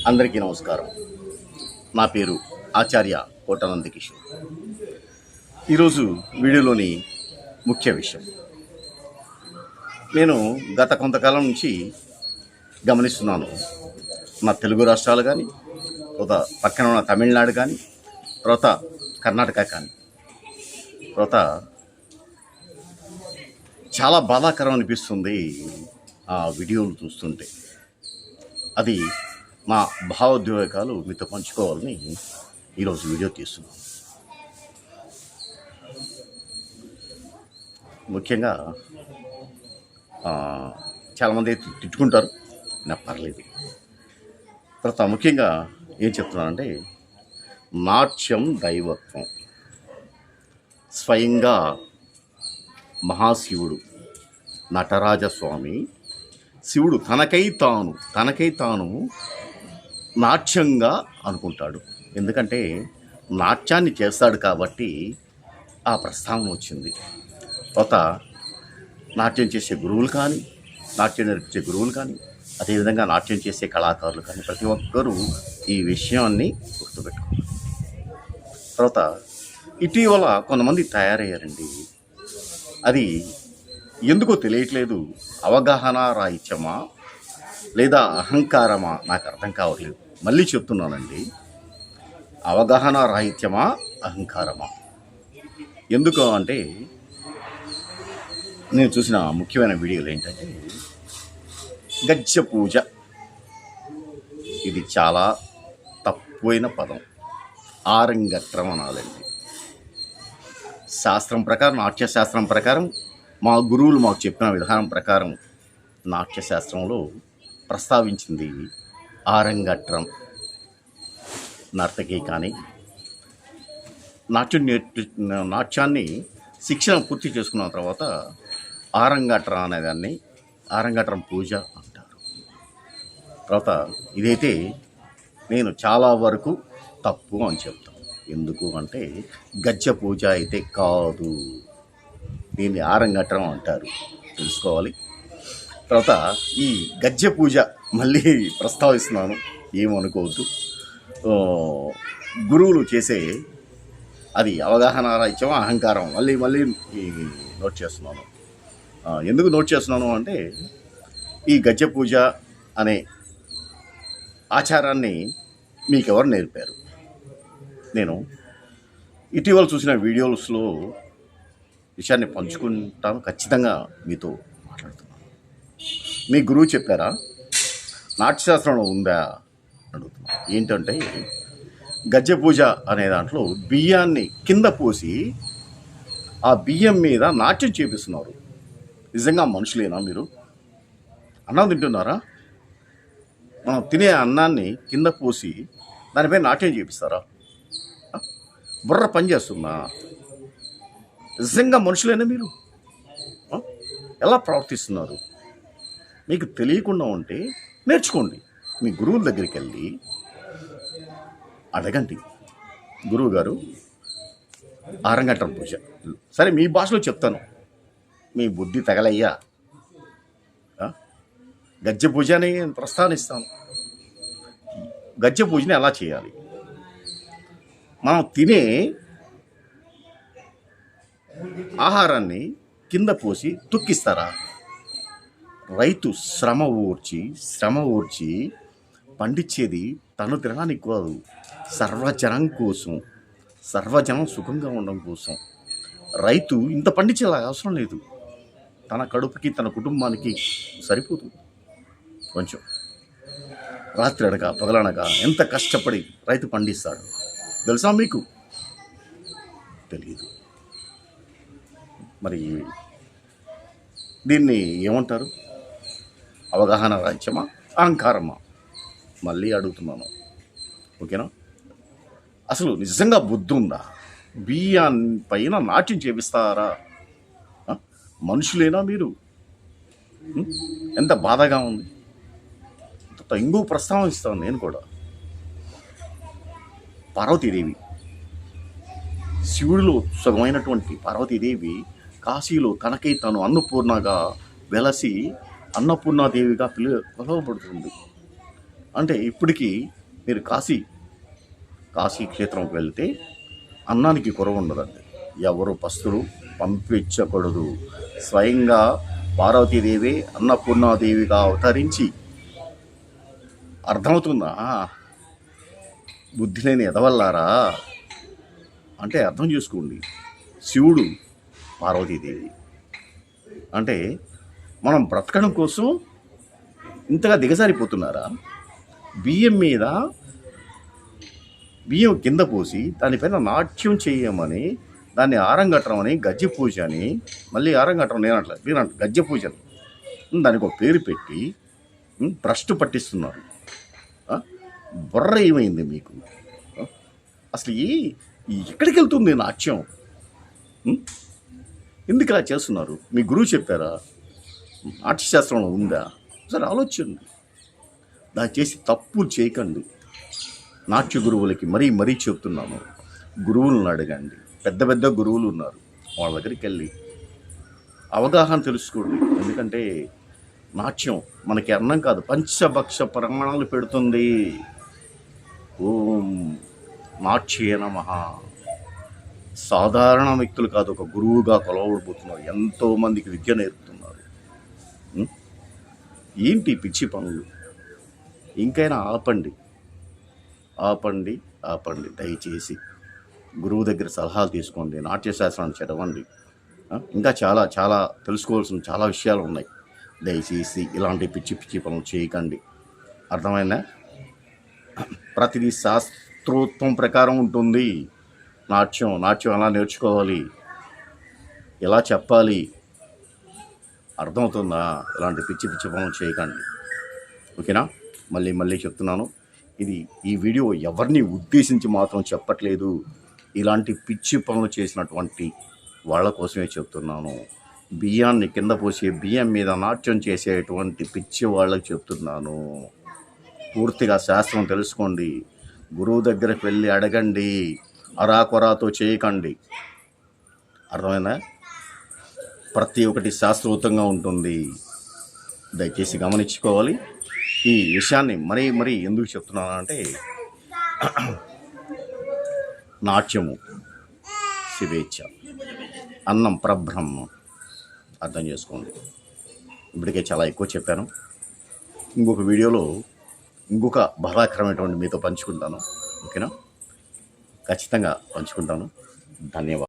అందరికీ నమస్కారం. నా పేరు ఆచార్య కోటానంద కిషోర్. ఈరోజు వీడియోలోని ముఖ్య విషయం, నేను గత కొంతకాలం నుంచి గమనిస్తున్నాను. నా తెలుగు రాష్ట్రాలు కానీ, తర్వాత పక్కన ఉన్న తమిళనాడు కానీ, తర్వాత కర్ణాటక కానీ, తర్వాత చాలా బాధాకరం అనిపిస్తుంది ఆ వీడియోలు చూస్తుంటే. అది మా భావోద్వేగాలు మీతో పంచుకోవాలని ఈరోజు వీడియో తీస్తున్నాను. ముఖ్యంగా చాలామంది తిట్టుకుంటారు, నాకు పర్లేదు. తర్వాత ముఖ్యంగా ఏం చెప్తున్నానంటే, నాట్యం దైవత్వం. స్వయంగా మహాశివుడు నటరాజస్వామి, శివుడు తనకై తాను నాట్యంగా అనుకుంటాడు. ఎందుకంటే నాట్యాన్ని చేస్తాడు కాబట్టి ఆ ప్రస్తావన వచ్చింది. తర్వాత నాట్యం చేసే గురువులు కానీ, నాట్యం నేర్పించే గురువులు కానీ, అదేవిధంగా నాట్యం చేసే కళాకారులు కానీ, ప్రతి ఒక్కరూ ఈ విషయాన్ని గుర్తుపెట్టుకోవాలి. తర్వాత ఇటీవల కొంతమంది తయారయ్యారండి. అది ఎందుకో తెలియట్లేదు. అవగాహన రాహిత్యమా లేదా అహంకారమా నాకు అర్థం కావట్లేదు. మళ్ళీ చెప్తున్నానండి, అవగాహన రాహిత్యమా అహంకారమా? ఎందుకు అంటే, నేను చూసిన ముఖ్యమైన వీడియోలు ఏంటంటే, గజ్జె పూజ. ఇది చాలా తప్పైన పదం. ఆరంగట్రం అనాలండి. శాస్త్రం ప్రకారం, నాట్యశాస్త్రం ప్రకారం, మా గురువులు మాకు చెప్పిన విధానం ప్రకారం నాట్యశాస్త్రంలో ప్రస్తావించింది ఆరంగట్రం. నర్తకి కానీ నాట్యాన్ని శిక్షణ పూర్తి చేసుకున్న తర్వాత ఆరంగట్రం అనేదాన్ని ఆరంగట్రం పూజ అంటారు. తర్వాత ఇదైతే నేను చాలా వరకు తప్పు అని చెప్తాను. ఎందుకు అంటే, గజ్జె పూజ అయితే కాదు, దీన్ని ఆరంగట్రం అంటారు, తెలుసుకోవాలి. తర్వాత ఈ గజ్జె పూజ మళ్ళీ ప్రస్తావిస్తున్నాను, ఏమనుకోవద్దు. గురువులు చేసే అది అవగాహన రాహిత్యం, అహంకారం. మళ్ళీ నోట్ చేస్తున్నాను. ఎందుకు నోట్ చేస్తున్నాను అంటే, ఈ గజ్జె పూజ అనే ఆచారాన్ని మీకెవరు నేర్పారు? నేను ఇటీవల చూసిన వీడియోస్లో విషయాన్ని పంచుకుంటాను, ఖచ్చితంగా మీతో మాట్లాడుతున్నాను. మీ గురువు చెప్పారా? నాట్యశాస్త్రంలో ఉందా అడుగుతున్నాను. ఏంటంటే, గజ్జె పూజ అనే దాంట్లో బియ్యాన్ని కింద పోసి ఆ బియ్యం మీద నాట్యం చేపిస్తున్నారు. నిజంగా మనుషులేనా మీరు? అన్నం తింటున్నారా? మనం తినే అన్నాన్ని కింద పోసి దానిపై నాట్యం చేపిస్తారా? బుర్ర పని చేస్తుందా? నిజంగా మనుషులేనా మీరు? ఎలా ప్రవర్తిస్తున్నారు? మీకు తెలియకుండా ఉంటే నేర్చుకోండి. మీ గురువుల దగ్గరికి వెళ్ళి అడగండి, గురువు గారు ఆరంగట్రం పూజ, సరే మీ భాషలో చెప్తాను, మీ బుద్ధి తగలయ్యా, గజ్జె పూజ అని ప్రస్తావిస్తాను. గజ్జె పూజని ఎలా చేయాలి? మనం తినే ఆహారాన్ని కింద పోసి తొక్కిస్తారా? రైతు శ్రమ ఓర్చి పండించేది తను తినడానికి కాదు, సర్వజనం కోసం, సర్వజనం సుఖంగా ఉండడం కోసం. రైతు ఇంత పండించేలా అవసరం లేదు. తన కడుపుకి, తన కుటుంబానికి సరిపోతుంది. కొంచెం రాత్రి అనక పగలనక ఎంత కష్టపడి రైతు పండిస్తాడు తెలుసా మీకు? తెలియదు. మరి దీన్ని ఏమంటారు? అవగాహన రాహిత్యమా, అహంకారమా? మళ్ళీ అడుగుతున్నాను, ఓకేనా? అసలు నిజంగా బుద్ధి ఉందా? బియ్యాన్ని పైన నాట్యం చేపిస్తారా? మనుషులేనా మీరు? ఎంత బాధగా ఉంది. ఇంకో ప్రస్తావిస్తాను నేను కూడా. పార్వతీదేవి, శివుడిలో సగమైనటువంటి పార్వతీదేవి కాశీలో తనకై తాను అన్నపూర్ణగా వెలసి అన్నపూర్ణాదేవిగా పిలువబడుతుంది. అంటే ఇప్పటికీ మీరు కాశీ క్షేత్రంకి వెళ్తే అన్నానికి కొరవ ఉండదండి. ఎవరు పస్తులు పంపించకూడదు. స్వయంగా పార్వతీదేవి అన్నపూర్ణాదేవిగా అవతరించి, అర్థమవుతుందా? బుద్ధి లేని ఎదవల్లారా అంటే అర్థం చేసుకోండి. శివుడు, పార్వతీదేవి అంటే మనం బ్రతకడం కోసం ఇంతగా దిగజారిపోతున్నారా? బియ్యం మీద బియ్యం కింద పోసి దానిపైన నాట్యం చేయమని, దాన్ని ఆరంగట్టడం అని, గజ్జె పూజ అని, మళ్ళీ ఆరంగట్టడం నేనంట గజ్జె పూజ అని దానికి ఒక పేరు పెట్టి భ్రష్టు పట్టిస్తున్నారు. బుర్ర ఏమైంది మీకు? అసలు ఎక్కడికి వెళ్తుంది నాట్యం? ఎందుకు ఇలా చేస్తున్నారు? మీ గురువు చెప్పారా? నాట్యశాస్త్రంలో ఉందా? సరే ఆలోచించండి. దయచేసి తప్పులు చేయకండి. నాట్య గురువులకి మరీ చెప్తున్నాను, గురువులను అడగండి. పెద్ద పెద్ద గురువులు ఉన్నారు, వాళ్ళ దగ్గరికి వెళ్ళి అవగాహన తెలుసుకోండి. ఎందుకంటే నాట్యం మనకి అన్నం కాదు, పంచభక్ష ప్రాణాలు పెడుతుంది. ఓం నాట్యే నమః. సాధారణ వ్యక్తులు కాదు, ఒక గురువుగా కొలవబోతున్నారు. ఎంతోమందికి విద్య నేర్పుతున్నారు. ఏంటి పిచ్చి పనులు? ఇంకైనా ఆపండి. దయచేసి గురువు దగ్గర సలహాలు తీసుకోండి, నాట్యశాస్త్రాన్ని చదవండి. ఇంకా చాలా చాలా తెలుసుకోవాల్సిన చాలా విషయాలు ఉన్నాయి. దయచేసి ఇలాంటి పిచ్చి పనులు చేయకండి. అర్థమైందా? ప్రతిదీ శాస్త్రోత్వం ప్రకారం ఉంటుంది. నాట్యం ఎలా నేర్చుకోవాలి, ఎలా చెప్పాలి, అర్థమవుతుందా? ఇలాంటి పిచ్చి పనులు చేయకండి. ఓకేనా? మళ్ళీ చెప్తున్నాను, ఈ వీడియో ఎవరిని ఉద్దేశించి మాత్రం చెప్పట్లేదు. ఇలాంటి పిచ్చి పనులు చేసినటువంటి వాళ్ళ కోసమే చెప్తున్నాను. బియ్యాన్ని కింద పోసి బియ్యం మీద నాట్యం చేసేటువంటి పిచ్చి వాళ్ళకి చెప్తున్నాను. పూర్తిగా శాస్త్రం తెలుసుకోండి. గురువు దగ్గరకు వెళ్ళి అడగండి. అరాకొరాతో చేయకండి. అర్థమైందా? ప్రతి ఒక్కటి శాస్త్రోక్తంగా ఉంటుంది. దయచేసి గమనించుకోవాలి. ఈ విషయాన్ని మరీ ఎందుకు చెప్తున్నానంటే, నాట్యము శివేచ్ఛ, అన్నం పరబ్రహ్మం. అర్థం చేసుకోండి. ఇప్పటికే చాలా ఎక్కువ చెప్పాను. ఇంకొక వీడియోలో ఇంకొక బాధాకరమైనటువంటి మీతో పంచుకుంటాను. ఓకేనా? ఖచ్చితంగా పంచుకుంటాను. ధన్యవాదాలు.